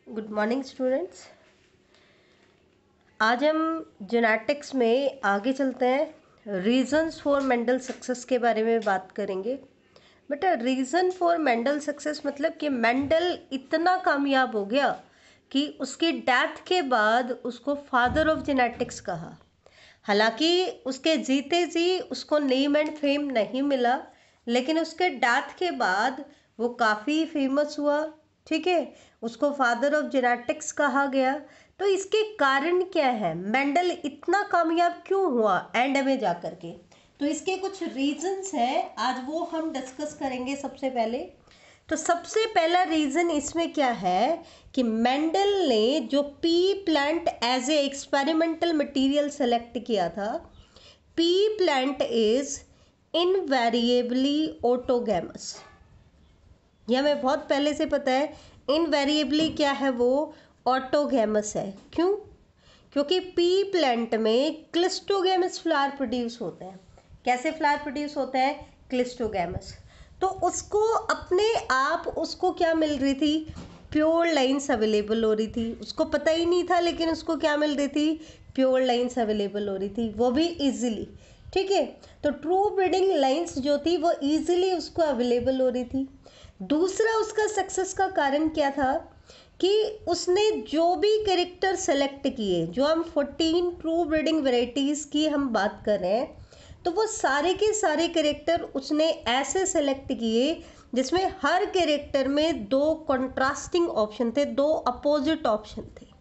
Good morning students. आज हम genetics में आगे चलते हैं। रीजंस फॉर मेंडल सक्सेस के बारे में बात करेंगे। बेटा, रीज़न फॉर मेंडल सक्सेस मतलब कि मेंडल इतना कामयाब हो गया कि उसकी डेथ के बाद उसको फादर ऑफ जेनेटिक्स कहा। हालांकि उसके जीते जी उसको नेम एंड फेम नहीं मिला, लेकिन उसके डेथ के बाद वो काफ़ी फेमस हुआ। ठीक है, उसको फादर ऑफ जेनेटिक्स कहा गया। तो इसके कारण क्या है, मेंडल इतना कामयाब क्यों हुआ एंड में जाकर के? तो इसके कुछ रीजंस हैं, आज वो हम डिस्कस करेंगे। सबसे पहले तो सबसे पहला रीज़न इसमें क्या है कि मेंडल ने जो pea plant as a experimental material select किया था। Pea plant is invariably autogamous. यह हमें बहुत पहले से पता है। इनवेरिएबली क्या है, वो ऑटोगैमस है। क्यों? क्योंकि पी प्लांट में क्लिस्टोगैमस फ्लावर प्रोड्यूस होते हैं। कैसे फ्लावर प्रोड्यूस होते हैं? क्लिस्टोगैमस। तो उसको अपने आप उसको क्या मिल रही थी? प्योर लाइन्स अवेलेबल हो रही थी। उसको पता ही नहीं था, लेकिन उसको क्या मिल रही थी? प्योर लाइन्स अवेलेबल हो रही थी, वो भी इजीली। ठीक है, तो ट्रू ब्रीडिंग लाइन्स जो थी वो इजीली उसको अवेलेबल हो रही थी। दूसरा उसका सक्सेस का कारण क्या था कि उसने जो भी कैरेक्टर सेलेक्ट किए, जो हम 14 ट्रू ब्रीडिंग वेराइटीज़ की हम बात कर रहे हैं, तो वो सारे के सारे कैरेक्टर उसने ऐसे सेलेक्ट किए जिसमें हर कैरेक्टर में दो कॉन्ट्रास्टिंग ऑप्शन थे, दो अपोजिट ऑप्शन थे।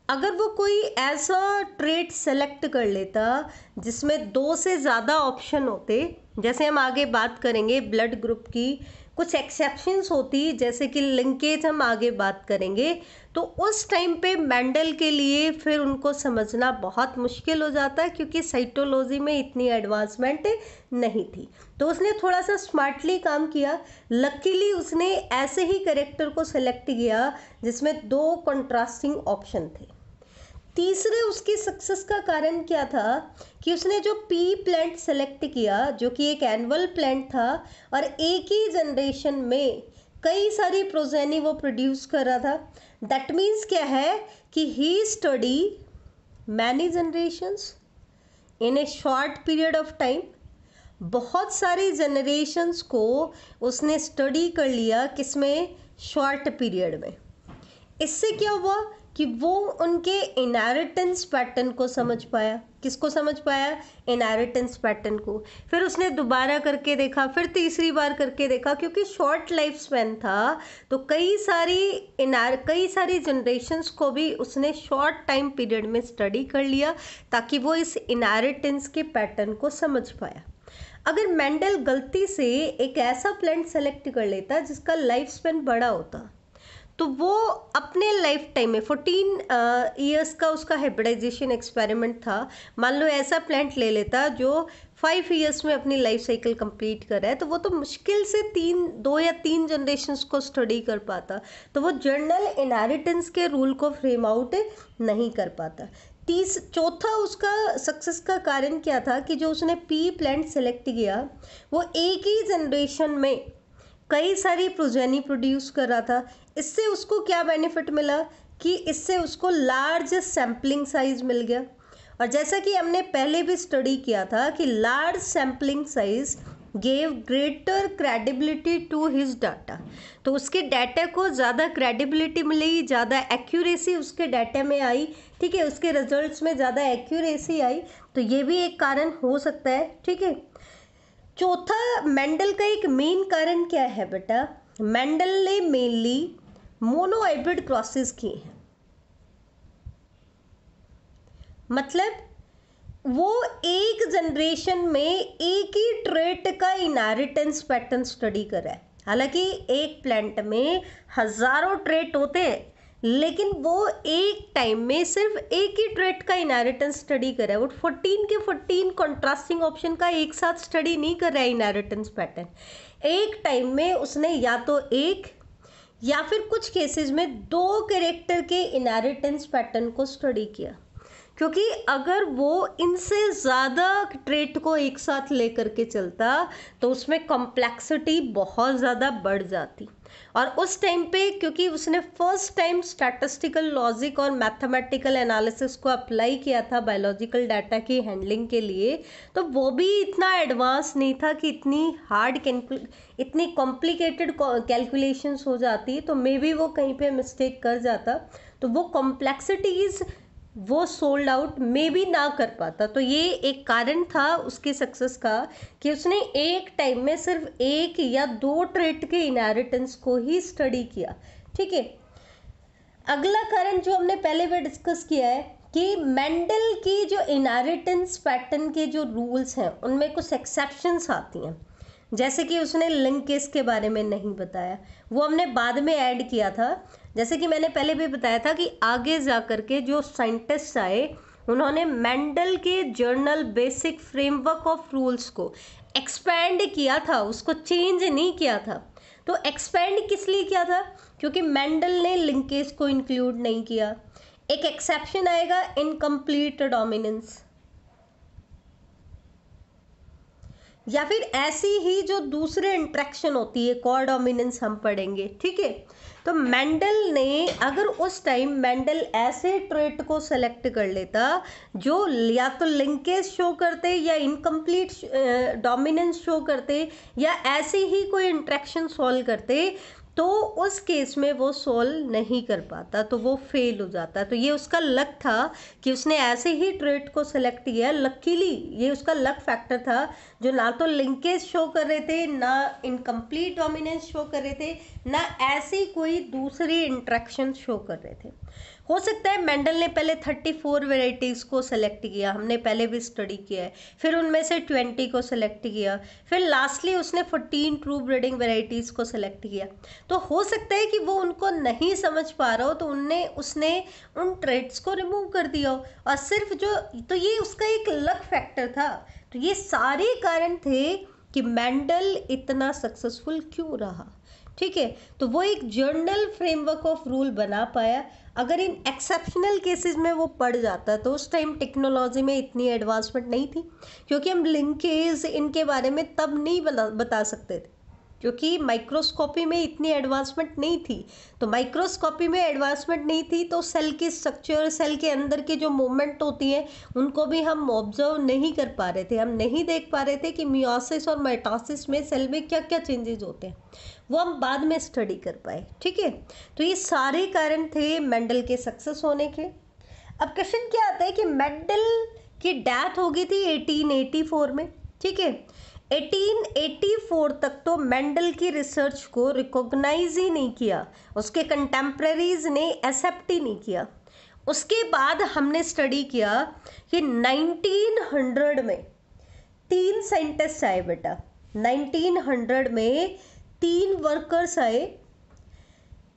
अगर वो कोई ऐसा ट्रेट सेलेक्ट कर लेता जिसमें दो से ज़्यादा ऑप्शन होते, जैसे हम आगे बात करेंगे ब्लड ग्रुप की कुछ एक्सेप्शंस होती, जैसे कि लिंकेज हम आगे बात करेंगे, तो उस टाइम पे मेंडल के लिए फिर उनको समझना बहुत मुश्किल हो जाता है, क्योंकि साइटोलॉजी में इतनी एडवांसमेंट नहीं थी। तो उसने थोड़ा सा स्मार्टली काम किया। लकीली उसने ऐसे ही कैरेक्टर को सेलेक्ट किया जिसमें दो कंट्रास्टिंग ऑप्शन थे। तीसरे उसकी सक्सेस का कारण क्या था कि उसने जो पी प्लांट सेलेक्ट किया, जो कि एक एनुअल प्लांट था और एक ही जनरेशन में कई सारी प्रोजेनी वो प्रोड्यूस कर रहा था। दैट मीन्स क्या है कि he study many generations in a short period of time. बहुत सारी जनरेशंस को उसने स्टडी कर लिया, किसमें? शॉर्ट पीरियड में। इससे क्या हुआ कि वो उनके इनहेरिटेंस पैटर्न को समझ पाया। किसको समझ पाया? इनहेरिटेंस पैटर्न को। फिर उसने दोबारा करके देखा, फिर तीसरी बार करके देखा, क्योंकि शॉर्ट लाइफ स्पैन था, तो कई सारी जनरेशन्स को भी उसने शॉर्ट टाइम पीरियड में स्टडी कर लिया, ताकि वो इस इनहेरिटेंस के पैटर्न को समझ पाया। अगर मेंडल गलती से एक ऐसा प्लांट सेलेक्ट कर लेता जिसका लाइफ स्पैन बड़ा होता, तो वो अपने लाइफ टाइम में 14 ईयर्स का उसका हाइब्रिडाइजेशन एक्सपेरिमेंट था। मान लो ऐसा प्लांट ले लेता जो 5 ईयर्स में अपनी लाइफ साइकिल कंप्लीट कर रहा है, तो वो तो मुश्किल से 2 या 3 जनरेशन्स को स्टडी कर पाता, तो वो जर्नल इनहेरिटेंस के रूल को फ्रेम आउट नहीं कर पाता। चौथा उसका सक्सेस का कारण क्या था कि जो उसने पी प्लांट सेलेक्ट किया, वो एक ही जनरेशन में कई सारी प्रोजेनी प्रोड्यूस कर रहा था। इससे उसको क्या बेनिफिट मिला कि इससे उसको लार्ज सैम्पलिंग साइज मिल गया। और जैसा कि हमने पहले भी स्टडी किया था कि large sampling size gave greater credibility to his data, तो उसके डाटा को ज़्यादा क्रेडिबिलिटी मिली, ज़्यादा एक्यूरेसी उसके डाटा में आई। ठीक है, उसके रिजल्ट्स में ज़्यादा एक्यूरेसी आई, तो ये भी एक कारण हो सकता है। ठीक है, चौथा मेंडल का एक मेन कारण क्या है बेटा? मेंडल ने मेनली मोनो हाइब्रिड क्रॉसेस किए हैं। मतलब वो एक जनरेशन में एक ही ट्रेट का इनहेरिटेंस पैटर्न स्टडी कर रहा है। हालांकि एक प्लांट में हजारों ट्रेट होते हैं, लेकिन वो एक टाइम में सिर्फ एक ही ट्रेट का इनहेरिटेंस स्टडी कर रहा है। वो 14 के 14 कॉन्ट्रास्टिंग ऑप्शन का एक साथ स्टडी नहीं कर रहा है इनहेरिटेंस पैटर्न। एक टाइम में उसने या तो एक या फिर कुछ केसेस में दो कैरेक्टर के इनहेरिटेंस पैटर्न को स्टडी किया, क्योंकि अगर वो इनसे ज़्यादा ट्रेट को एक साथ लेकर के चलता तो उसमें कॉम्प्लेक्सिटी बहुत ज़्यादा बढ़ जाती। और उस टाइम पे क्योंकि उसने फर्स्ट टाइम स्टैटिस्टिकल लॉजिक और मैथमेटिकल एनालिसिस को अप्लाई किया था बायोलॉजिकल डाटा की हैंडलिंग के लिए, तो वो भी इतना एडवांस नहीं था कि इतनी कॉम्प्लिकेटेड कैलकुलेशंस हो जाती, तो मे बी वो कहीं पे मिस्टेक कर जाता, तो वो कॉम्प्लेक्सिटीज़ वो सोल्ड आउट मे बी ना कर पाता। तो ये एक कारण था उसकी सक्सेस का कि उसने एक टाइम में सिर्फ एक या दो ट्रेट के इनहेरिटेंस को ही स्टडी किया। ठीक है, अगला कारण जो हमने पहले भी डिस्कस किया है कि मेंडल की जो इनहेरिटेंस पैटर्न के जो रूल्स हैं उनमें कुछ एक्सेप्शंस आती हैं, जैसे कि उसने लिंकेज के बारे में नहीं बताया, वो हमने बाद में ऐड किया था। जैसे कि मैंने पहले भी बताया था कि आगे जा कर के जो साइंटिस्ट आए उन्होंने मेंडल के journal basic framework of rules को एक्सपैंड किया था, उसको चेंज नहीं किया था। तो एक्सपैंड किस लिए किया था? क्योंकि मेंडल ने लिंकेज को इंक्लूड नहीं किया। एक एक्सेप्शन आएगा इनकम्प्लीट डोमिनेंस, या फिर ऐसी ही जो दूसरे इंट्रैक्शन होती है कोडोमिनेंस हम पढ़ेंगे। ठीक है, तो मेंडल ने अगर उस टाइम मेंडल ऐसे ट्रेट को सेलेक्ट कर लेता जो या तो लिंकेज शो करते या इनकम्प्लीट डोमिनेंस शो करते या ऐसी ही कोई इंट्रैक्शन सॉल्व करते, तो उस केस में वो सॉल्व नहीं कर पाता, तो वो फेल हो जाता। तो ये उसका लक था कि उसने ऐसे ही ट्रेट को सेलेक्ट किया। लकीली ये उसका लक फैक्टर था जो ना तो लिंकेज शो कर रहे थे, ना इनकम्प्लीट डोमिनेंस शो कर रहे थे, ना ऐसी कोई दूसरी इंट्रैक्शन शो कर रहे थे। हो सकता है मेंडल ने पहले 34 वेराइटीज़ को सेलेक्ट किया, हमने पहले भी स्टडी किया है, फिर उनमें से 20 को सेलेक्ट किया, फिर लास्टली उसने 14 ट्रू ब्रीडिंग वेराइटीज़ को सेलेक्ट किया। तो हो सकता है कि वो उनको नहीं समझ पा रहा हो, तो उसने उन ट्रेड्स को रिमूव कर दिया हो, और सिर्फ तो ये उसका एक लक फैक्टर था। तो ये सारे कारण थे कि मेंडल इतना सक्सेसफुल क्यों रहा। ठीक है, तो वो एक जर्नल फ्रेमवर्क ऑफ रूल बना पाया। अगर इन एक्सेप्शनल केसेस में वो पड़ जाता तो उस टाइम टेक्नोलॉजी में इतनी एडवांसमेंट नहीं थी, क्योंकि हम लिंकेज इनके बारे में तब नहीं बता सकते थे, क्योंकि माइक्रोस्कोपी में इतनी एडवांसमेंट नहीं थी। तो माइक्रोस्कोपी में एडवांसमेंट नहीं थी तो सेल की स्ट्रक्चर, सेल के अंदर की जो मूवमेंट होती है उनको भी हम ऑब्जर्व नहीं कर पा रहे थे, हम नहीं देख पा रहे थे कि मियोसिस और माइटोसिस में सेल में क्या क्या चेंजेस होते हैं, वो हम बाद में स्टडी कर पाए। ठीक है, तो ये सारे कारण थे मेंडल के सक्सेस होने के। अब क्वेश्चन क्या आता है कि मेंडल की डेथ हो गई थी 1884 में। ठीक है, 1884 तक तो मेंडल की रिसर्च को रिकॉग्नाइज ही नहीं किया, उसके कंटेम्प्रेरीज ने एक्सेप्ट ही नहीं किया। उसके बाद हमने स्टडी किया कि 1900 में 3 साइंटिस्ट आए बेटा, 1900 में 3 वर्कर्स आए।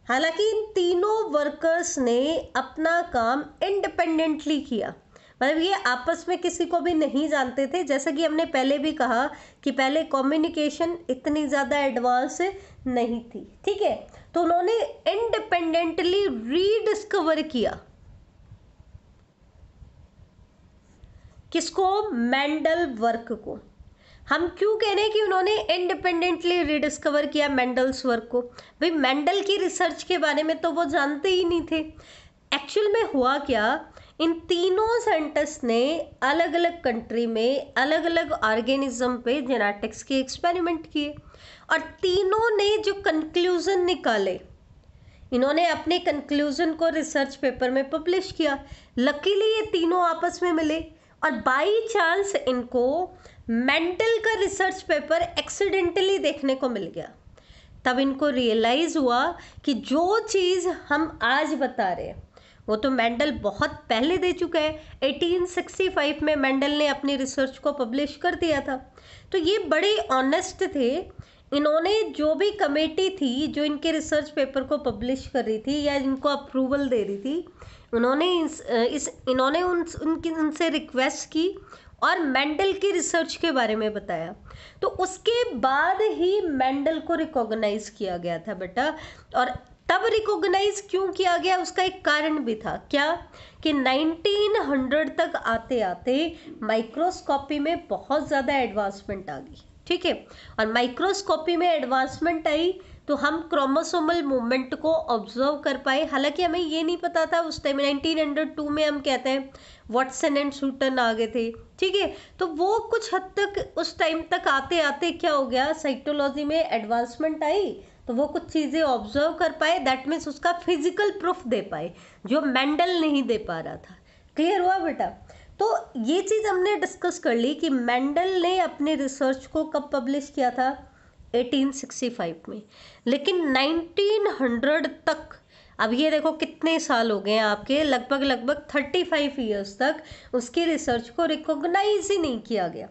हालांकि इन तीनों वर्कर्स ने अपना काम इंडिपेंडेंटली किया, मतलब ये आपस में किसी को भी नहीं जानते थे। जैसा कि हमने पहले भी कहा कि पहले कम्युनिकेशन इतनी ज़्यादा एडवांस नहीं थी। ठीक है, तो उन्होंने इंडिपेंडेंटली रीडिस्कवर किया, किसको? मेंडल वर्क को। हम क्यों कह रहे हैं कि उन्होंने इंडिपेंडेंटली रिडिस्कवर किया मेंडल्स वर्क को? भाई मेंडल की रिसर्च के बारे में तो वो जानते ही नहीं थे। एक्चुअल में हुआ क्या, इन तीनों साइंटिस्ट ने अलग अलग कंट्री में अलग अलग ऑर्गेनिज्म पे जेनेटिक्स के एक्सपेरिमेंट किए, और तीनों ने जो कंक्लूजन निकाले, इन्होंने अपने कंक्लूजन को रिसर्च पेपर में पब्लिश किया। लकीली ये तीनों आपस में मिले, और बाई चांस इनको मेंडल का रिसर्च पेपर एक्सीडेंटली देखने को मिल गया। तब इनको रियलाइज़ हुआ कि जो चीज़ हम आज बता रहे हैं वो तो मेंडल बहुत पहले दे चुका है। 1865 में मेंडल ने अपनी रिसर्च को पब्लिश कर दिया था। तो ये बड़े ऑनेस्ट थे। इन्होंने जो भी कमेटी थी जो इनके रिसर्च पेपर को पब्लिश कर रही थी या इनको अप्रूवल दे रही थी, इन्होंने उनसे रिक्वेस्ट की और मेंडल की रिसर्च के बारे में बताया। तो उसके बाद ही मेंडल को रिकॉग्नाइज किया गया था बेटा। और तब रिकॉग्नाइज क्यों किया गया, उसका एक कारण भी था। क्या कि 1900 तक आते आते माइक्रोस्कोपी में बहुत ज़्यादा एडवांसमेंट आ गई। ठीक है, और माइक्रोस्कोपी में एडवांसमेंट आई तो हम क्रोमोसोमल मूवमेंट को ऑब्जर्व कर पाए। हालांकि हमें ये नहीं पता था उस टाइम, 1902 में हम कहते हैं वॉटसन एंड शूटन आ गए थे, ठीक है। तो वो कुछ हद तक उस टाइम तक आते आते क्या हो गया, साइटोलॉजी में एडवांसमेंट आई, तो वो कुछ चीज़ें ऑब्जर्व कर पाए, दैट मीन्स उसका फिजिकल प्रूफ दे पाए जो मेंडल नहीं दे पा रहा था। क्लियर हुआ बेटा? तो ये चीज़ हमने डिस्कस कर ली कि मेंडल ने अपने रिसर्च को कब पब्लिश किया था, 1865 में। लेकिन 1900 तक, अब ये देखो कितने साल हो गए हैं आपके, लगभग 35 ईयर्स तक उसकी रिसर्च को रिकॉग्नाइज ही नहीं किया गया।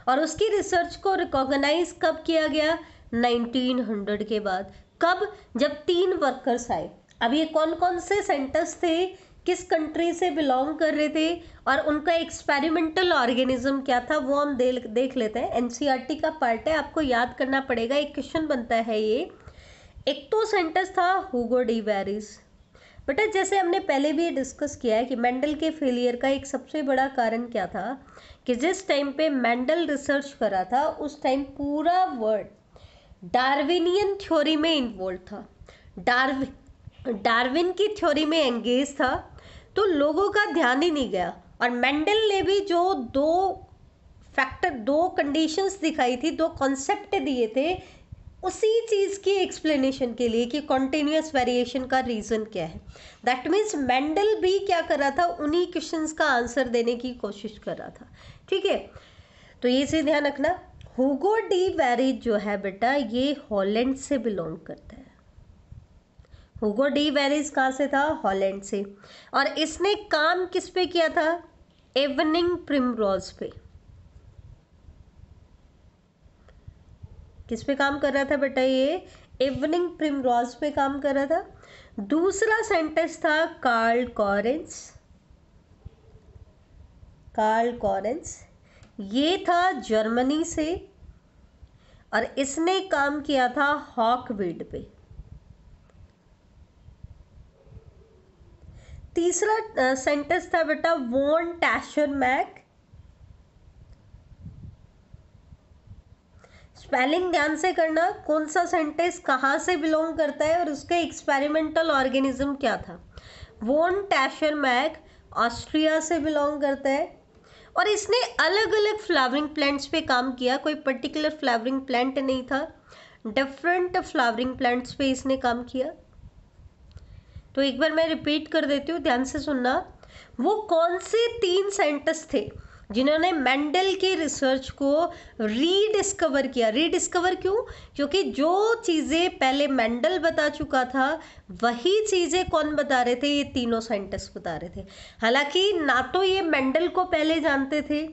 और उसकी रिसर्च को रिकॉग्नाइज कब किया गया, 1900 के बाद। कब? जब 3 वर्कर्स आए। अब ये कौन कौन से सेंटर्स थे, किस कंट्री से बिलोंग कर रहे थे, और उनका एक्सपेरिमेंटल ऑर्गेनिज्म क्या था, वो हम देख लेते हैं। एनसीईआरटी का पार्ट है, आपको याद करना पड़ेगा, एक क्वेश्चन बनता है ये। एक तो सेंटेंस था हुगो डी वेरिस। बेटा जैसे हमने पहले भी डिस्कस किया है कि मेंडल के फेलियर का एक सबसे बड़ा कारण क्या था, कि जिस टाइम पे मेंडल रिसर्च करा था उस टाइम पूरा वर्ल्ड डार्विनियन थ्योरी में इन्वॉल्व था, डार्विन की थ्योरी में एंगेज था, तो लोगों का ध्यान ही नहीं गया। और मेंडल ने भी जो दो कंडीशंस दिखाई थी, दो कॉन्सेप्ट दिए थे उसी चीज़ की एक्सप्लेनेशन के लिए कि कॉन्टिन्यूस वेरिएशन का रीज़न क्या है। दैट मीन्स मेंडल भी क्या कर रहा था, उन्हीं क्वेश्चंस का आंसर देने की कोशिश कर रहा था, ठीक है। तो ये चीज़ ध्यान रखना। हुगो डी वेरिस जो है बेटा, ये हॉलैंड से बिलोंग करता है। हुगो डी वेरिस कहाँ से था, हॉलैंड से। और इसने काम किस पे किया था, इवनिंग प्रिमरोज पे। किस पे काम कर रहा था बेटा, ये इवनिंग प्रिमरोज पे काम कर रहा था। दूसरा सेंटेंस था कार्ल कॉरेंस, ये था जर्मनी से, और इसने काम किया था हॉकवीड पे। तीसरा सेंटेंस था बेटा वॉन टैशरमैक। स्पेलिंग ध्यान से करना, कौन सा सेंटेंस कहाँ से बिलोंग करता है और उसका एक्सपेरिमेंटल ऑर्गेनिज्म क्या था। वॉन टैशरमैक ऑस्ट्रिया से बिलोंग करता है, और इसने अलग अलग फ्लावरिंग प्लांट्स पे काम किया, कोई पर्टिकुलर फ्लावरिंग प्लांट नहीं था, डिफरेंट फ्लावरिंग प्लांट्स पे इसने काम किया। तो एक बार मैं रिपीट कर देती हूँ, ध्यान से सुनना। वो कौन से 3 साइंटिस्ट थे जिन्होंने मेंडल की रिसर्च को रीडिस्कवर किया। रीडिस्कवर क्यों? क्योंकि जो चीज़ें पहले मेंडल बता चुका था वही चीज़ें कौन बता रहे थे, ये तीनों साइंटिस्ट बता रहे थे। हालांकि ना तो ये मेंडल को पहले जानते थे,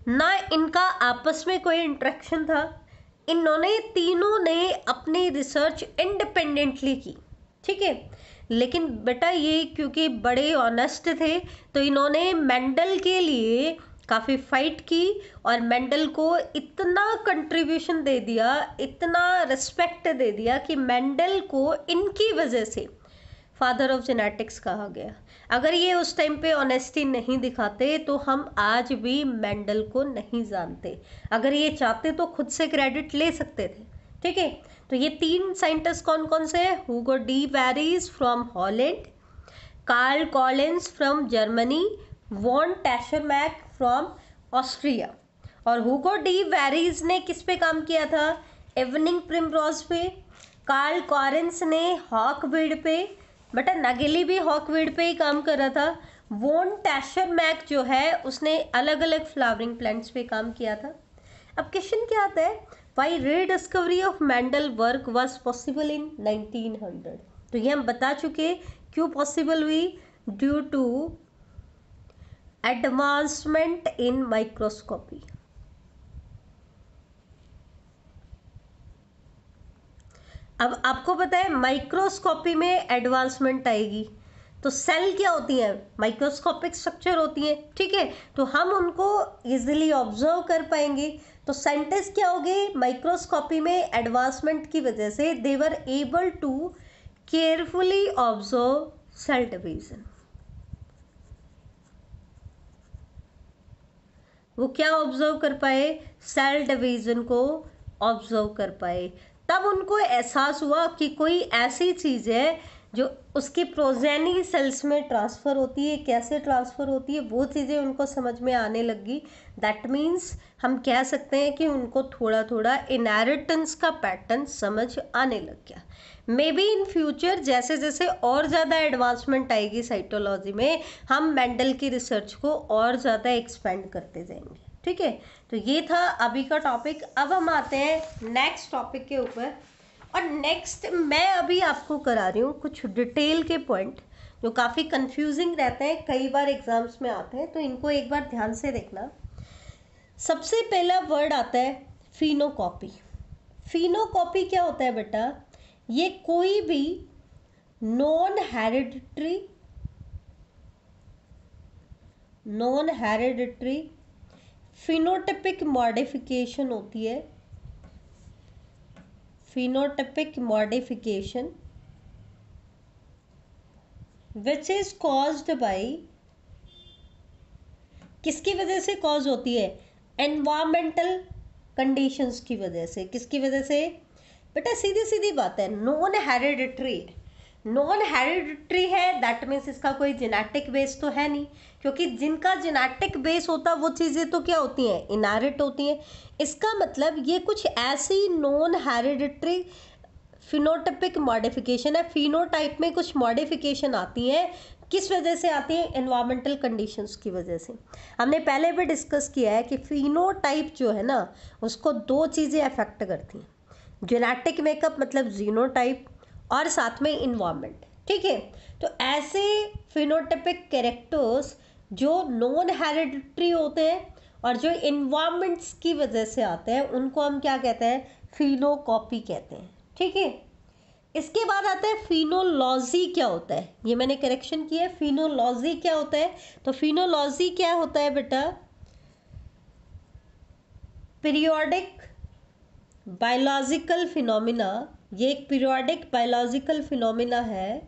ना इनका आपस में कोई इंटरेक्शन था, इन्होंने तीनों ने अपनी रिसर्च इंडिपेंडेंटली की, ठीक है। लेकिन बेटा ये क्योंकि बड़े ऑनेस्ट थे, तो इन्होंने मेंडल के लिए काफ़ी फाइट की, और मेंडल को इतना कंट्रीब्यूशन दे दिया, इतना रिस्पेक्ट दे दिया कि मेंडल को इनकी वजह से फादर ऑफ जेनेटिक्स कहा गया। अगर ये उस टाइम पे ऑनेस्टी नहीं दिखाते तो हम आज भी मेंडल को नहीं जानते। अगर ये चाहते तो खुद से क्रेडिट ले सकते थे, ठीक है। तो ये 3 साइंटिस्ट कौन कौन से हैं, Hugo de Vries from Holland, Carl Correns from Germany, von Tschermak from Austria. और हुगो डी वेरिस ने किस पे काम किया था, इवनिंग प्रिमरोज पे। कार्ल कॉरेंस ने हॉकवीड पे, बेटा नगेली भी हॉकवीड पे ही काम कर रहा था। वॉन टैशरमैक जो है उसने अलग अलग फ्लावरिंग प्लांट्स पे काम किया था। अब क्वेश्चन क्या आता है, why rediscovery of Mendel work was possible in 1900। तो ये हम बता चुके क्यों पॉसिबल हुई, due to advancement in microscopy. अब आपको पता है माइक्रोस्कोपी में एडवांसमेंट आएगी, तो सेल क्या होती है, माइक्रोस्कोपिक स्ट्रक्चर होती है, ठीक है। तो हम उनको इजीली ऑब्जर्व कर पाएंगे। तो साइंटिस्ट क्या हो गए, माइक्रोस्कोपी में एडवांसमेंट की वजह से they were able to carefully observe cell division. वो क्या ऑब्जर्व कर पाए, सेल डिवीजन को ऑब्जर्व कर पाए। तब उनको एहसास हुआ कि कोई ऐसी चीज़ है जो उसकी प्रोजेनी सेल्स में ट्रांसफ़र होती है, कैसे ट्रांसफ़र होती है वो चीज़ें उनको समझ में आने लगी। दैट मीन्स हम कह सकते हैं कि उनको थोड़ा थोड़ा इनहेरिटेंस का पैटर्न समझ आने लग गया। मे बी इन फ्यूचर जैसे जैसे और ज़्यादा एडवांसमेंट आएगी साइटोलॉजी में, हम मेंडल की रिसर्च को और ज़्यादा एक्सपेंड करते जाएंगे। ठीक है, तो ये था अभी का टॉपिक। अब हम आते हैं नेक्स्ट टॉपिक के ऊपर, और नेक्स्ट मैं अभी आपको करा रही हूँ कुछ डिटेल के पॉइंट जो काफ़ी कंफ्यूजिंग रहते हैं, कई बार एग्जाम्स में आते हैं, तो इनको एक बार ध्यान से देखना। सबसे पहला वर्ड आता है फिनोकॉपी। फिनोकॉपी क्या होता है बेटा? ये कोई भी नॉन हेरिडिटरी फिनोटिपिक मॉडिफिकेशन होती है। Phenotypic modification which is caused by, किसकी वजह से कॉज होती है? एनवायरमेंटल कंडीशंस की वजह से। किसकी वजह से बेटा? सीधी सीधी बात है, नॉन हेरिडिटरी है। नॉन हेरिडिटरी है दैट मीन्स इसका कोई जेनेटिक बेस तो है नहीं, क्योंकि जिनका जेनेटिक बेस होता है वो चीज़ें तो क्या होती हैं? इनहेरिट होती हैं। इसका मतलब ये कुछ ऐसी नॉन हेरिडिटरी फिनोटिपिक मॉडिफिकेशन है। फिनोटाइप में कुछ मॉडिफिकेशन आती है, किस वजह से आती है? एनवायरमेंटल कंडीशंस की वजह से। हमने पहले भी डिस्कस किया है कि फिनोटाइप जो है ना, उसको दो चीज़ें अफेक्ट करती हैं, जेनेटिक मेकअप मतलब जीनोटाइप, और साथ में इन्वायरमेंट। ठीक है, तो ऐसे फिनोटाइपिक कैरेक्टर्स जो नॉन हेरिडिटरी होते हैं और जो इन्वायरमेंट्स की वजह से आते हैं, उनको हम क्या कहते हैं? फिनोकॉपी कहते हैं। ठीक है, इसके बाद आता है फिनोलॉजी। क्या होता है? ये मैंने करेक्शन किया है। फिनोलॉजी क्या होता है? तो फिनोलॉजी क्या होता है बेटा? Periodic biological phenomena. ये एक पीरियोडिक बायोलॉजिकल फिनोमिना है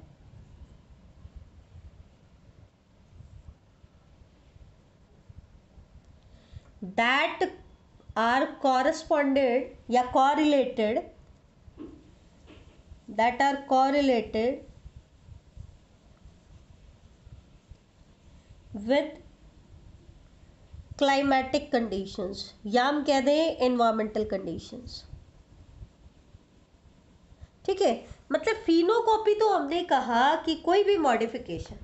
दैट आर कॉरस्पॉन्डेड या कॉरिलेटेड, that are correlated with climatic conditions, या हम कह दें environmental conditions। ठीक है, मतलब फिनोकॉपी तो हमने कहा कि कोई भी मॉडिफिकेशन,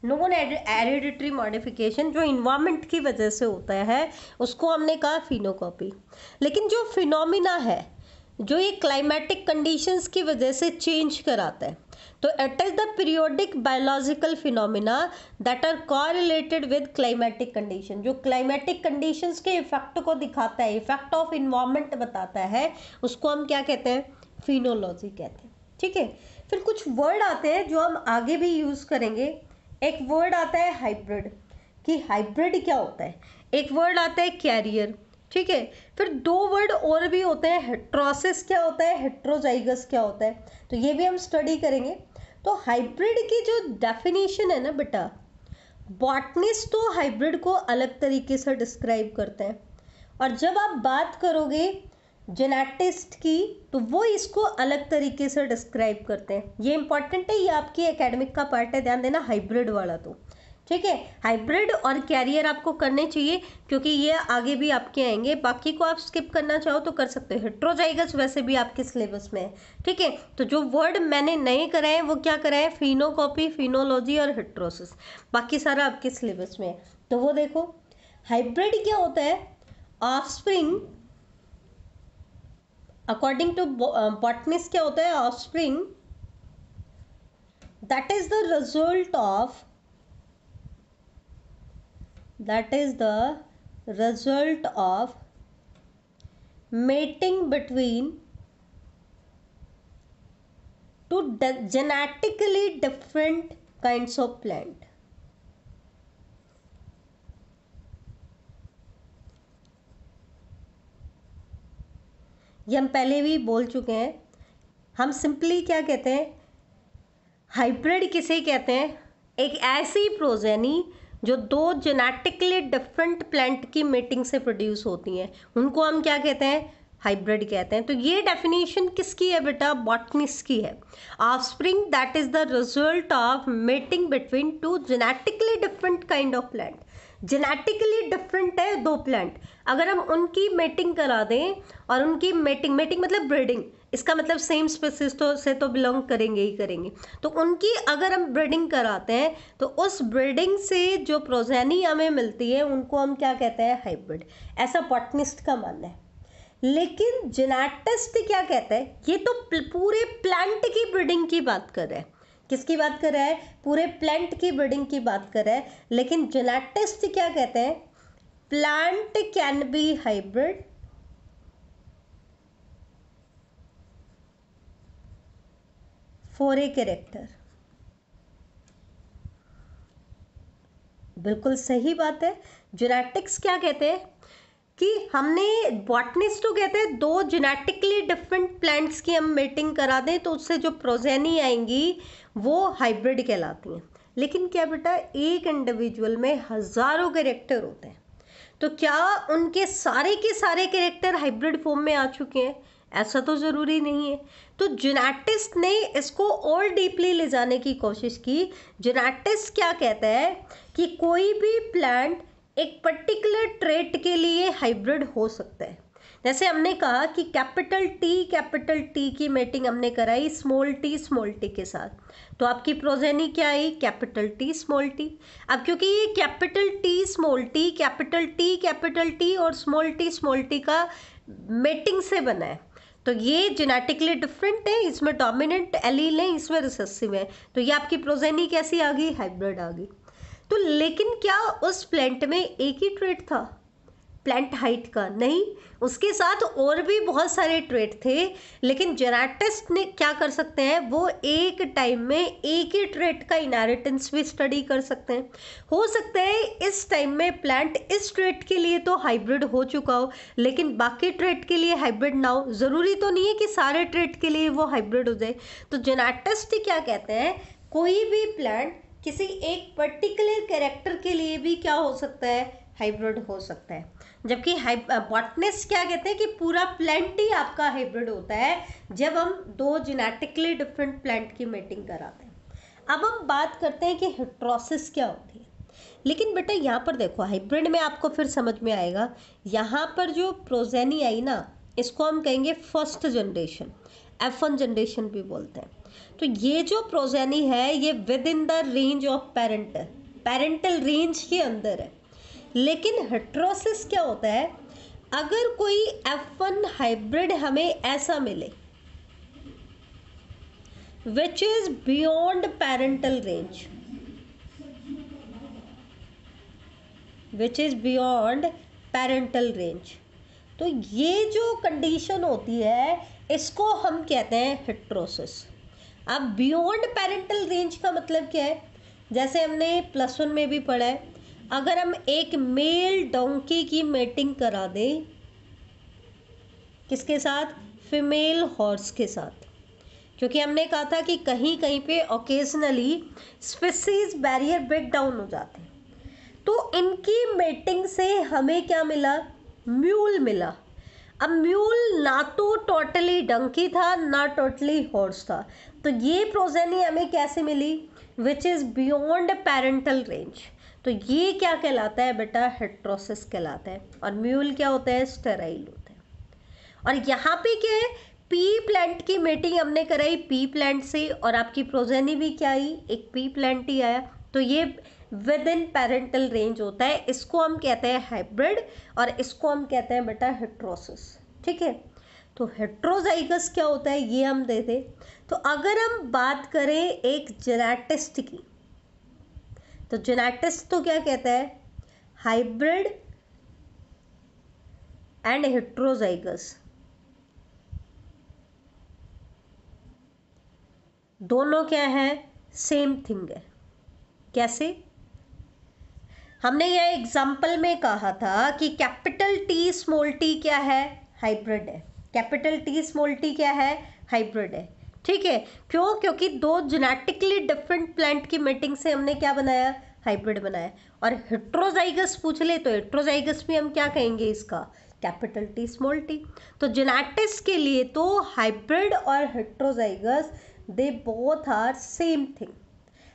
नॉन हेरिडिटरी मॉडिफिकेशन जो इन्वायरमेंट की वजह से होता है, उसको हमने कहा फिनोकॉपी। लेकिन जो फिनोमिना है जो ये क्लाइमेटिक कंडीशंस की वजह से चेंज कराता है, तो it is the periodic biological phenomena that are correlated with climatic condition. जो क्लाइमेटिक कंडीशंस के इफेक्ट को दिखाता है, इफेक्ट ऑफ इन्वायरमेंट बताता है, उसको हम क्या कहते हैं? फिनोलॉजी कहते हैं। ठीक है, फिर कुछ वर्ड आते हैं जो हम आगे भी यूज़ करेंगे। एक वर्ड आता है हाइब्रिड, कि हाइब्रिड क्या होता है। एक वर्ड आता है कैरियर। ठीक है, फिर दो वर्ड और भी होते हैं, हेट्रोसिस क्या होता है, हेट्रोजाइगस क्या होता है, तो ये भी हम स्टडी करेंगे। तो हाइब्रिड की जो डेफिनेशन है ना बेटा, बॉटनिस्ट तो हाइब्रिड को अलग तरीके से डिस्क्राइब करते हैं, और जब आप बात करोगे जेनेटिस्ट की तो वो इसको अलग तरीके से डिस्क्राइब करते हैं। ये इंपॉर्टेंट है, ये आपकी एकेडमिक का पार्ट है, ध्यान देना हाइब्रिड वाला। तो ठीक है, हाइब्रिड और कैरियर आपको करने चाहिए क्योंकि ये आगे भी आपके आएंगे। बाकी को आप स्किप करना चाहो तो कर सकते हो। हेट्रोजाइगस वैसे भी आपके सिलेबस में है। ठीक है, तो जो वर्ड मैंने नए कराए हैं वो क्या कराए हैं? फिनोकॉपी, फिनोलॉजी और हेट्रोसिस। बाकी सारा आपके सिलेबस में है, तो वो देखो। हाइब्रिड क्या होता है? ऑफस्प्रिंग, अकॉर्डिंग टू बॉटनिस्ट क्या होता है? Offspring that is the result of, that is the result of mating between two genetically different kinds of plant। ये हम पहले भी बोल चुके हैं। हम सिंपली क्या कहते हैं? हाइब्रिड किसे कहते हैं? एक ऐसी प्रोजेनी जो दो जेनेटिकली डिफरेंट प्लांट की मेटिंग से प्रोड्यूस होती हैं, उनको हम क्या कहते हैं? हाइब्रिड कहते हैं। तो ये डेफिनेशन किसकी है बेटा? बॉटनिस्ट की है। Offspring that is the result of mating between two genetically different kind of plant. Genetically different है दो प्लांट, अगर हम उनकी मेटिंग करा दें, और उनकी मेटिंग मतलब ब्रीडिंग, इसका मतलब सेम स्पीसीज से तो बिलोंग करेंगे ही करेंगे। तो उनकी अगर हम ब्रीडिंग कराते हैं तो उस ब्रीडिंग से जो प्रोजेनी हमें मिलती है उनको हम क्या कहते हैं? हाइब्रिड। ऐसा बॉटनिस्ट का मानना है। लेकिन जेनेटिस्ट क्या कहता है? ये तो पूरे प्लांट की ब्रीडिंग की बात कर रहा है। किसकी बात कर रहा है? पूरे प्लांट की ब्रीडिंग की बात कर रहा है। लेकिन जेनेटिस्ट क्या कहते हैं? Plant can be hybrid for a character. बिल्कुल सही बात है। जेनेटिक्स क्या कहते हैं कि हमने, बॉटनिस्ट तो कहते हैं दो जेनेटिकली डिफरेंट प्लांट्स की हम मेटिंग करा दें तो उससे जो प्रोजेनी आएंगी वो हाइब्रिड कहलाती हैं। लेकिन क्या बेटा, एक इंडिविजुअल में हजारों कैरेक्टर होते हैं, तो क्या उनके सारे के सारे कैरेक्टर हाइब्रिड फॉर्म में आ चुके हैं? ऐसा तो ज़रूरी नहीं है। तो जेनेटिस्ट ने इसको और डीपली ले जाने की कोशिश की। जेनेटिस्ट क्या कहता है कि कोई भी प्लांट एक पर्टिकुलर ट्रेट के लिए हाइब्रिड हो सकता है। जैसे हमने कहा कि कैपिटल टी की मेटिंग हमने कराई स्मॉल टी के साथ, तो आपकी प्रोजेनी क्या आई? Capital T. अब क्योंकि ये कैपिटल टी और स्मॉल टी का मेटिंग से बना है, तो ये जेनेटिकली डिफरेंट है, इसमें डोमिनेंट एलील है, इसमें रिसेसिव है, तो ये आपकी प्रोजेनी कैसी आ गई? हाइब्रिड आ गई। तो लेकिन क्या उस प्लांट में एक ही ट्रेट था प्लांट हाइट का? नहीं, उसके साथ और भी बहुत सारे ट्रेट थे। लेकिन जेनेटिस्ट ने क्या कर सकते हैं? वो एक टाइम में एक ही ट्रेट का इनहेरिटेंस भी स्टडी कर सकते हैं। हो सकता है इस टाइम में प्लांट इस ट्रेट के लिए तो हाइब्रिड हो चुका हो, लेकिन बाकी ट्रेट के लिए हाइब्रिड ना हो। ज़रूरी तो नहीं है कि सारे ट्रेट के लिए वो हाइब्रिड हो जाए। तो जेनेटिस्ट क्या कहते हैं? कोई भी प्लांट किसी एक पर्टिकुलर कैरेक्टर के लिए भी क्या हो सकता है? हाइब्रिड हो सकता है। जबकि बॉटनिस्ट क्या कहते हैं कि पूरा प्लांट ही आपका हाइब्रिड होता है जब हम दो जेनेटिकली डिफरेंट प्लांट की मेटिंग कराते हैं। अब हम बात करते हैं कि हेटेरोसिस क्या होती है। लेकिन बेटा यहाँ पर देखो, हाइब्रिड में आपको फिर समझ में आएगा, यहाँ पर जो प्रोजेनी आई ना, इसको हम कहेंगे फर्स्ट जनरेशन, F1 जनरेशन भी बोलते हैं। तो ये जो प्रोजेनी है ये with in the range of parental range के अंदर है। लेकिन हेटेरोसिस क्या होता है? अगर कोई F1 हाइब्रिड हमें ऐसा मिले which is beyond parental range, तो ये जो कंडीशन होती है इसको हम कहते हैं हेटेरोसिस। अब बियॉन्ड पेरेंटल रेंज का मतलब क्या है? जैसे हमने +1 में भी पढ़ा है, अगर हम एक मेल डोंकी की मेटिंग करा दें, किसके साथ? फीमेल हॉर्स के साथ, क्योंकि हमने कहा था कि कहीं कहीं पे occasionally species barrier break down हो जाते हैं। तो इनकी मेटिंग से हमें क्या मिला? म्यूल मिला। अब म्यूल ना तो टोटली डंकी था ना टोटली हॉर्स था, तो ये प्रोजेनी हमें कैसे मिली? Which is beyond parental range. तो ये क्या कहलाता है बेटा? हेटेरोसिस कहलाता है। और म्यूल क्या होता है? स्टेराइल होता है। और यहाँ पे क्या है? पी प्लांट की मेटिंग हमने कराई पी प्लांट से, और आपकी प्रोजेनी भी क्या आई? एक पी प्लांट ही आया। तो ये विद इन पेरेंटल रेंज होता है, इसको हम कहते हैं हाइब्रिड, और इसको हम कहते हैं बेटा हेटेरोसिस। ठीक है। तो हेटेरोजाइगस क्या होता है ये हम दे दें। तो अगर हम बात करें एक जेनेटिस्ट की, तो जेनेटिस्ट तो क्या कहता है? हाइब्रिड एंड हेटेरोजाइगस दोनों क्या है? सेम थिंग है। कैसे? हमने यह एग्जाम्पल में कहा था कि कैपिटल टी स्मॉल टी क्या है? हाइब्रिड है। कैपिटल टी स्मॉल टी क्या है? हाइब्रिड है। ठीक है। क्यों? क्योंकि दो जेनेटिकली डिफरेंट प्लांट की मेटिंग से हमने क्या बनाया? हाइब्रिड बनाया। और हेटेरोजाइगस पूछ ले तो हेटेरोजाइगस भी हम क्या कहेंगे इसका? Capital T small T. तो जेनेटिक्स के लिए तो हाइब्रिड और heterozygous they both are same thing.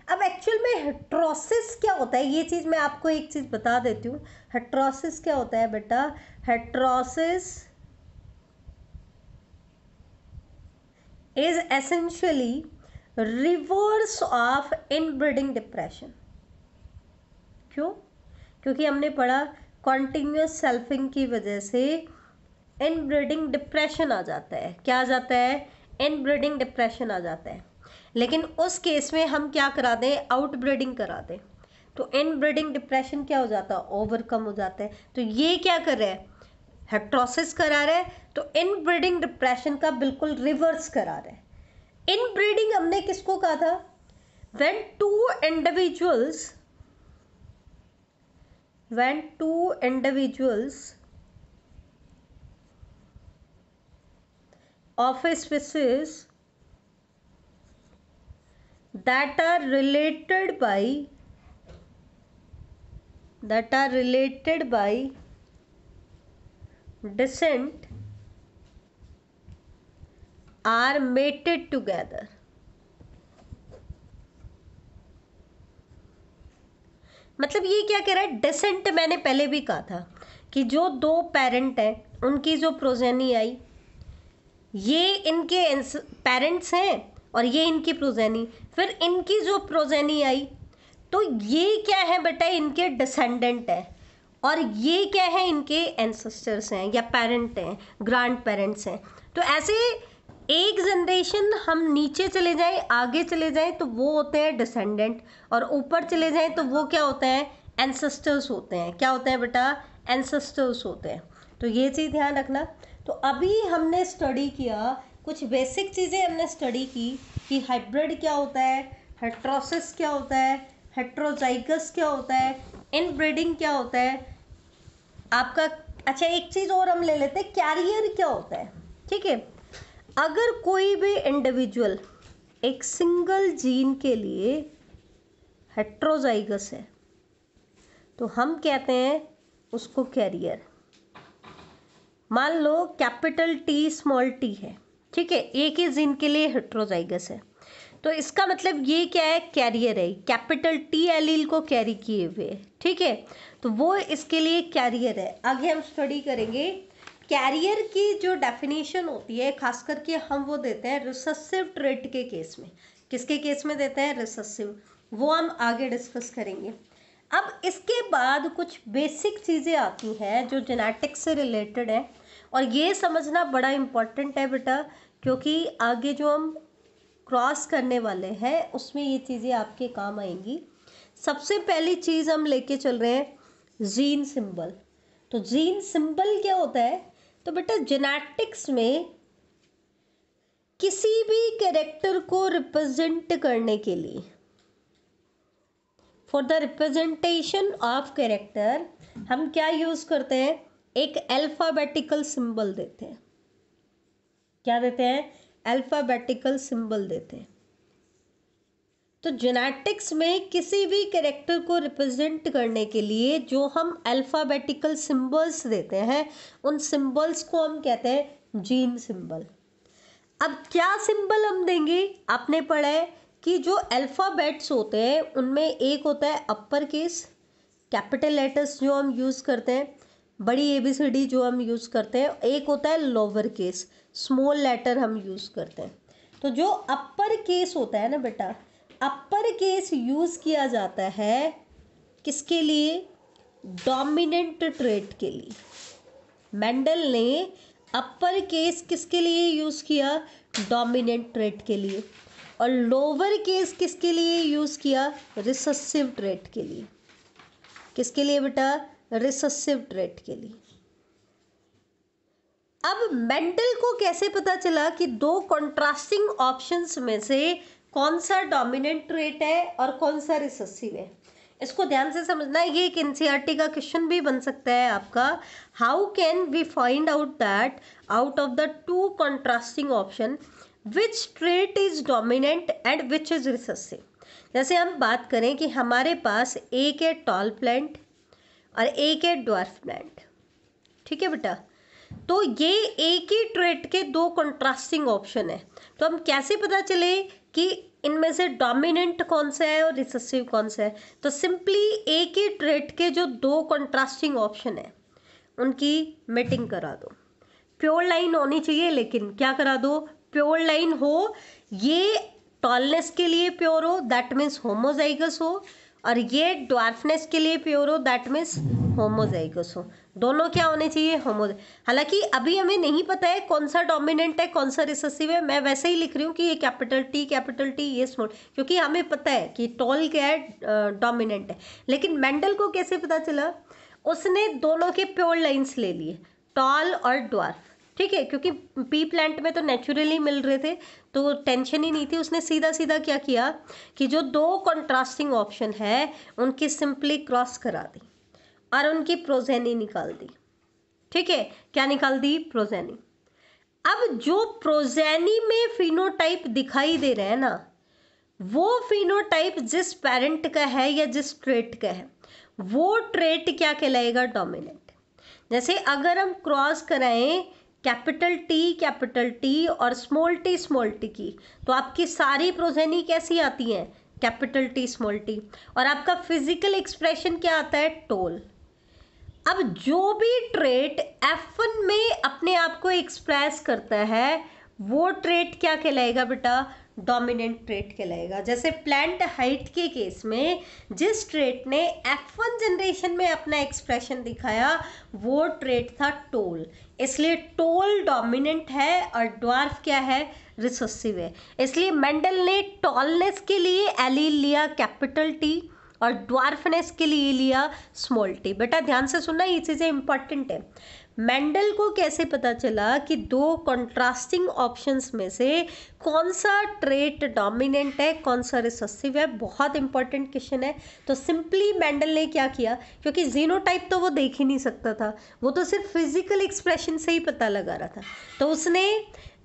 अब एक्चुअल में हेट्रोसिस क्या होता है, ये चीज़ मैं आपको एक चीज़ बता देती हूँ। हेट्रोसिस क्या होता है बेटा? Heterosis is essentially reverse of inbreeding depression. क्यों? क्योंकि हमने पढ़ा कॉन्टिन्यूस सेल्फिंग की वजह से इनब्रीडिंग डिप्रेशन आ जाता है। क्या आ जाता है? इनब्रीडिंग डिप्रेशन आ जाता है। लेकिन उस केस में हम क्या करा दें? आउटब्रीडिंग करा दें, तो इनब्रीडिंग डिप्रेशन क्या हो जाता है? ओवरकम हो जाता है। तो ये क्या कर रहा है? हेट्रोसिस करा रहा है, तो इनब्रीडिंग डिप्रेशन का बिल्कुल रिवर्स करा रहा है। इनब्रीडिंग हमने किसको कहा था? when two individuals of a species that are related by descent are mated together। मतलब ये क्या कह रहा है? डेसेंट मैंने पहले भी कहा था कि जो दो पेरेंट हैं उनकी जो प्रोजेनी आई, ये इनके पेरेंट्स हैं और ये इनकी प्रोजेनी, फिर इनकी जो प्रोजेनी आई तो ये क्या है बेटा? इनके डिसेंडेंट है, और ये क्या है? इनके एंसेस्टर्स हैं या पेरेंट हैं, ग्रैंड पेरेंट्स हैं। तो ऐसे एक जनरेशन हम नीचे चले जाएं, आगे चले जाएं, तो वो होते हैं डिसेंडेंट, और ऊपर चले जाएं तो वो क्या होते हैं? एंसेस्टर्स होते हैं। क्या होते हैं बेटा? एंसेस्टर्स होते हैं। तो ये चीज़ ध्यान रखना। तो अभी हमने स्टडी किया, कुछ बेसिक चीज़ें हमने स्टडी की कि हाइब्रिड क्या होता है, हेट्रोसिस क्या होता है, हेट्रोजाइगस क्या होता है, इनब्रीडिंग क्या होता है आपका। अच्छा, एक चीज़ और हम ले लेते हैं, कैरियर क्या होता है। ठीक है, अगर कोई भी इंडिविजुअल एक सिंगल जीन के लिए हेट्रोजाइगस है तो हम कहते हैं उसको कैरियर। मान लो कैपिटल टी स्मॉल टी है, ठीक है, एक ही जीन के लिए हेट्रोजाइगस है, तो इसका मतलब ये क्या है? कैरियर है, कैपिटल टी एलील को कैरी किए हुए, ठीक है, तो वो इसके लिए कैरियर है। आगे हम स्टडी करेंगे कैरियर की जो डेफिनेशन होती है, खास करके हम वो देते हैं रिसेसिव ट्रेट के केस में। किसके केस में देते हैं? रिसेसिव। वो हम आगे डिस्कस करेंगे। अब इसके बाद कुछ बेसिक चीज़ें आती हैं जो जेनेटिक्स से रिलेटेड है, और ये समझना बड़ा इम्पॉर्टेंट है बेटा, क्योंकि आगे जो हम क्रॉस करने वाले हैं उसमें ये चीज़ें आपके काम आएंगी। सबसे पहली चीज़ हम लेके चल रहे हैं जीन सिंबल। तो जीन सिंबल क्या होता है? तो बेटा जेनेटिक्स में किसी भी कैरेक्टर को रिप्रेजेंट करने के लिए, for the representation of character, हम क्या यूज करते हैं? एक अल्फाबेटिकल सिंबल देते हैं। क्या देते हैं? अल्फाबेटिकल सिंबल देते हैं। तो जेनेटिक्स में किसी भी कैरेक्टर को रिप्रेजेंट करने के लिए जो हम अल्फाबेटिकल सिंबल्स देते हैं, उन सिंबल्स को हम कहते हैं जीन सिंबल। अब क्या सिंबल हम देंगे? आपने पढ़ा है कि जो अल्फ़ाबेट्स होते हैं उनमें एक होता है अपर केस, कैपिटल लेटर्स जो हम यूज़ करते हैं, बड़ी ABCD जो हम यूज़ करते हैं, एक होता है लोअर केस, स्मॉल लेटर हम यूज़ करते हैं। तो जो अपर केस होता है ना बेटा, अपर केस यूज़ किया जाता है किसके लिए? डोमिनेंट ट्रेट के लिए। मेंडल ने अपर केस किसके लिए यूज़ किया? डोमिनेंट ट्रेट के लिए। और लोअर केस किसके लिए यूज़ किया? रिसेसिव ट्रेट के लिए। किसके लिए बेटा? रिसेसिव ट्रेट के लिए। अब मेंडल को कैसे पता चला कि दो कॉन्ट्रास्टिंग ऑप्शंस में से कौन सा डोमिनेंट ट्रेट है और कौन सा रिसेसिव है? इसको ध्यान से समझना है, ये एक NCERT का क्वेश्चन भी बन सकता है आपका। How can we find out that out of the two contrasting option which trait is dominant and which is recessive? जैसे हम बात करें कि हमारे पास एक है टॉल प्लांट और एक है ड्वार्फ प्लांट, ठीक है बेटा। तो ये एक ही ट्रेट के दो कंट्रास्टिंग ऑप्शन है। तो हम कैसे पता चले कि इनमें से डोमिनेंट कौन सा है और रिसेसिव कौन सा है? तो सिंपली एक ही ट्रेट के जो दो कंट्रास्टिंग ऑप्शन है उनकी मेटिंग करा दो। प्योर लाइन होनी चाहिए, लेकिन क्या करा दो, प्योर लाइन हो, ये टॉलनेस के लिए प्योर हो, दैट मीन्स होमोजाइगस हो, और ये ड्वार्फनेस के लिए प्योर हो, दैट मीन्स होमोजाइगस हो। दोनों क्या होने चाहिए, हालांकि अभी हमें नहीं पता है कौन सा डोमिनेंट है कौन सा रिसेसिव है, मैं वैसे ही लिख रही हूँ कि ये कैपिटल टी ये स्मॉल, क्योंकि हमें पता है कि टॉल क्या है, डोमिनेंट है। लेकिन मेंडल को कैसे पता चला, उसने दोनों के प्योर लाइन्स ले लिए, टॉल और ड्वार्फ, ठीक है, क्योंकि पी प्लांट में तो नेचुरली मिल रहे थे तो टेंशन ही नहीं थी। उसने सीधा सीधा क्या किया कि जो दो कंट्रास्टिंग ऑप्शन है उनकी सिंपली क्रॉस करा दी और उनकी प्रोजेनी निकाल दी, ठीक है, क्या निकाल दी, प्रोजेनी। अब जो प्रोजेनी में फिनोटाइप दिखाई दे रहा है ना, वो फिनोटाइप जिस पेरेंट का है या जिस ट्रेट का है वो ट्रेट क्या कहलाएगा, डोमिनेंट। जैसे अगर हम क्रॉस कराएं कैपिटल टी और स्मॉल टी की, तो आपकी सारी प्रोजेनी कैसी आती हैं, कैपिटल टी स्मॉल टी, और आपका फिजिकल एक्सप्रेशन क्या आता है, टोल। अब जो भी ट्रेट F1 में अपने आप को एक्सप्रेस करता है वो ट्रेट क्या कहलाएगा बेटा, डोमिनेंट ट्रेट कहलाएगा। जैसे प्लांट हाइट के केस में जिस ट्रेट ने F1 जनरेशन में अपना एक्सप्रेशन दिखाया वो ट्रेट था टोल, इसलिए टोल डोमिनेंट है और ड्वार्फ क्या है, रिसेसिव है। इसलिए मेंडल ने टॉलनेस के लिए एलील लिया कैपिटल टी और ड्वार्फनेस के लिए लिया स्मॉल टी। बेटा ध्यान से सुनना, ये चीज़ें इंपॉर्टेंट है। मेंडल को कैसे पता चला कि दो कंट्रास्टिंग ऑप्शंस में से कौन सा ट्रेट डोमिनेंट है कौन सा रिसेसिव है, बहुत इंपॉर्टेंट क्वेश्चन है। तो सिंपली मेंडल ने क्या किया, क्योंकि जीनोटाइप तो वो देख ही नहीं सकता था, वो तो सिर्फ फिजिकल एक्सप्रेशन से ही पता लगा रहा था, तो उसने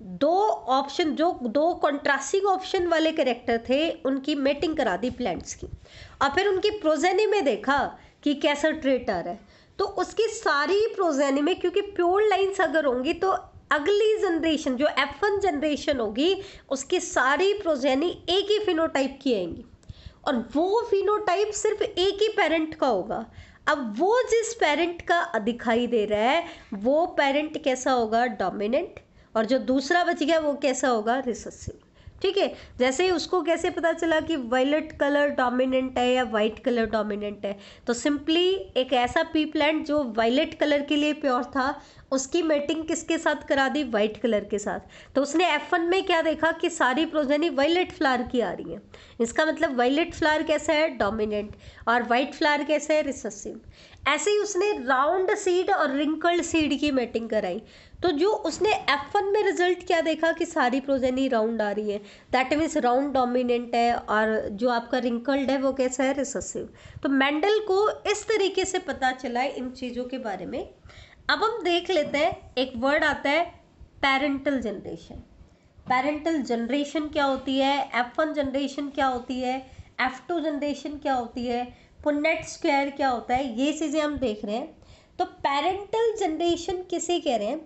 दो ऑप्शन, जो दो कंट्रास्टिंग ऑप्शन वाले कैरेक्टर थे उनकी मेटिंग करा दी प्लांट्स की, और फिर उनकी प्रोजेनी में देखा कि कैसा ट्रेट आ रहा है। तो उसकी सारी प्रोजेनी में, क्योंकि प्योर लाइंस अगर होंगी तो अगली जनरेशन जो F1 जनरेशन होगी उसकी सारी प्रोजेनी एक ही फिनोटाइप की आएंगी, और वो फिनोटाइप सिर्फ एक ही पेरेंट का होगा। अब वो जिस पेरेंट का दिखाई दे रहा है वो पेरेंट कैसा होगा, डोमिनेंट, और जो दूसरा बच गया वो कैसा होगा, रिसेसिव, ठीक है। जैसे ही उसको कैसे पता चला कि वायलेट कलर डोमिनेंट है या वाइट कलर डोमिनेंट है, तो सिंपली एक ऐसा पी प्लांट जो वायलेट कलर के लिए प्योर था उसकी मेटिंग किसके साथ करा दी, वाइट कलर के साथ। तो उसने F1 में क्या देखा कि सारी प्रोजेनी वायलेट फ्लावर की आ रही है, इसका मतलब वायलेट फ्लावर कैसा है, डोमिनेंट, और वाइट फ्लावर कैसा है, रिसेसिव। ऐसे ही उसने राउंड सीड और रिंकल्ड सीड की मेटिंग कराई, तो जो उसने F1 में रिजल्ट क्या देखा कि सारी प्रोजेनी राउंड आ रही है, दैट मीन्स राउंड डोमिनेंट है, और जो आपका रिंकल्ड है वो कैसा है, रिसेसिव। तो मेंडल को इस तरीके से पता चला है इन चीज़ों के बारे में। अब हम देख लेते हैं, एक वर्ड आता है पेरेंटल जनरेशन। पेरेंटल जनरेशन क्या होती है, F1 जनरेशन क्या होती है, F2 जनरेशन क्या होती है, पुन्नेट स्क्वायर क्या होता है, ये चीज़ें हम देख रहे हैं। तो पेरेंटल जनरेशन किसे कह रहे हैं,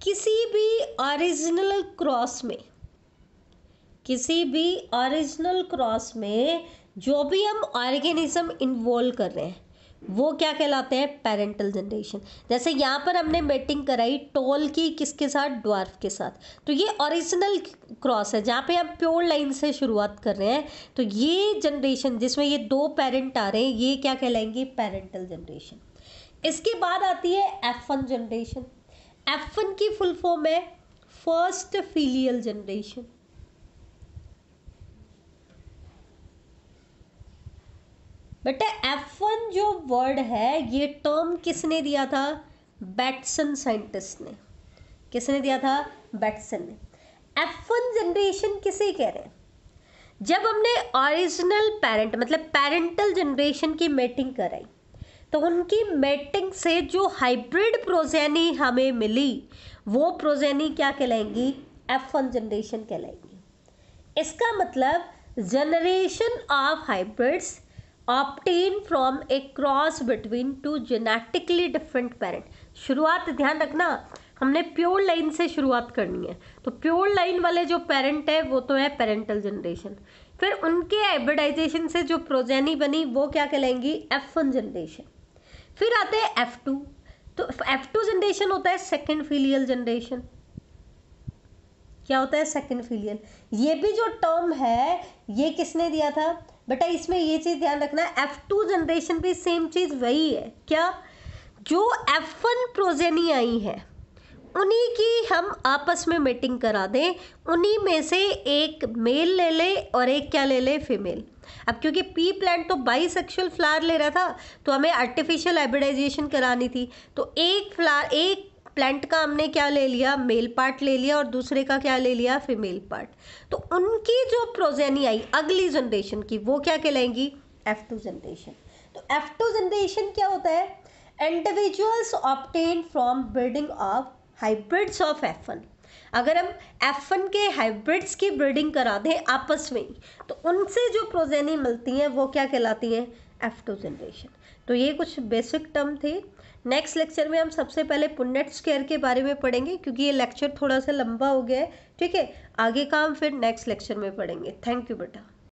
किसी भी ओरिजिनल क्रॉस में, किसी भी ओरिजिनल क्रॉस में जो भी हम ऑर्गेनिज्म इन्वॉल्व कर रहे हैं वो क्या कहलाते हैं, पेरेंटल जनरेशन। जैसे यहाँ पर हमने मेटिंग कराई टॉल की किसके साथ, ड्वार्फ के साथ, तो ये ओरिजिनल क्रॉस है जहाँ पे हम प्योर लाइन से शुरुआत कर रहे हैं। तो ये जनरेशन जिसमें ये दो पेरेंट आ रहे हैं ये क्या कहलाएंगे, पेरेंटल जनरेशन। इसके बाद आती है F1 जनरेशन। F1 की फुल फॉर्म है फर्स्ट फिलियल जनरेशन। बेटा F1 जो वर्ड है ये टर्म किसने दिया था, बैटसन साइंटिस्ट ने। किसने दिया था, बैटसन ने। F1 जनरेशन किसे कह रहे हैं, जब हमने ओरिजिनल पेरेंट मतलब पेरेंटल जनरेशन की मेटिंग कराई तो उनकी मेटिंग से जो हाइब्रिड प्रोजेनी हमें मिली वो प्रोजेनी क्या कहलाएंगी, F1 जनरेशन कहलाएंगी। इसका मतलब generation of hybrids obtain from A cross between two genetically different parent. शुरुआत ध्यान रखना, हमने प्योर लाइन से शुरुआत करनी है। तो प्योर लाइन वाले जो पेरेंट है वो तो है पेरेंटल जनरेशन, फिर उनके हाइब्रिडाइजेशन से जो प्रोजेनी बनी वो क्या कहलाएंगी, F1 जनरेशन। फिर आते हैं F2, तो F2 जनरेशन होता है सेकेंड फिलियल जनरेशन। क्या होता है, सेकेंड फिलियल। ये भी जो टर्म है ये किसने दिया था बेटा, इसमें ये चीज ध्यान रखना है, F2 जनरेशन भी सेम चीज वही है। क्या, जो F1 प्रोजेनी आई है उन्हीं की हम आपस में मीटिंग करा दें, उन्हीं में से एक मेल ले ले और एक क्या ले ले, फीमेल। अब क्योंकि पी प्लांट तो बाईसेक्सुअल फ्लावर ले रहा था तो हमें आर्टिफिशियल हाइब्रिडाइजेशन करानी थी, तो एक फ्लावर, एक प्लांट का हमने क्या ले लिया, मेल पार्ट ले लिया और दूसरे का क्या ले लिया, फीमेल पार्ट। तो उनकी जो प्रोजेनी आई अगली जनरेशन की वो क्या कहलाएंगी, F2 जनरेशन। तो F2 जनरेशन क्या होता है, individuals obtain from breeding of hybrids of F1। अगर हम F1 के हाइब्रिड्स की ब्रीडिंग करा दें आपस में ही तो उनसे जो प्रोजेनी मिलती हैं वो क्या कहलाती हैं, F2 जनरेशन। तो ये कुछ बेसिक टर्म थे। नेक्स्ट लेक्चर में हम सबसे पहले पुन्नेट स्क्वायर के बारे में पढ़ेंगे क्योंकि ये लेक्चर थोड़ा सा लंबा हो गया है, ठीक है। आगे का हम फिर नेक्स्ट लेक्चर में पढ़ेंगे। थैंक यू बेटा।